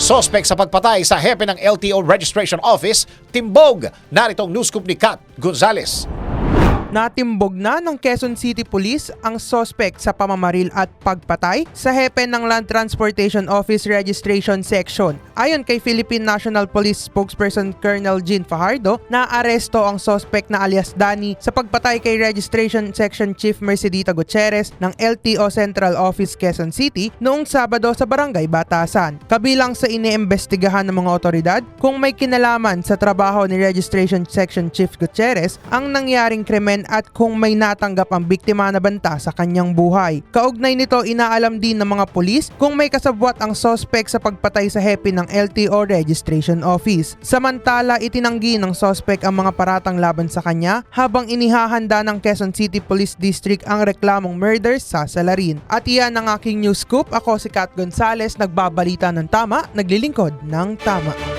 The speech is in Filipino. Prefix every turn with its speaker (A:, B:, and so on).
A: Suspect sa pagpatay sa hepe ng LTO Registration Office, timbog. Naritong news scoop ni Kat Gonzales.
B: Natimbog na ng Quezon City Police ang suspect sa pamamaril at pagpatay sa hepe ng Land Transportation Office Registration Section. Ayon kay Philippine National Police spokesperson Colonel Jean Fajardo, naaresto ang suspect na alias Danny sa pagpatay kay Registration Section Chief Mercedita Gutierrez ng LTO Central Office Quezon City noong Sabado sa Barangay Batasan. Kabilang sa iniimbestigahan ng mga otoridad kung may kinalaman sa trabaho ni Registration Section Chief Gutierrez ang nangyaring krimen at kung may natanggap ang biktima na banta sa kanyang buhay. Kaugnay nito, inaalam din ng mga pulis kung may kasabwat ang suspect sa pagpatay sa hepe ng LTO Registration Office. Samantala, itinanggi ng suspect ang mga paratang laban sa kanya habang inihahanda ng Quezon City Police District ang reklamong murder sa salarin. At iyan ang aking news scoop. Ako si Kat Gonzales, nagbabalita ng tama, naglilingkod ng tama.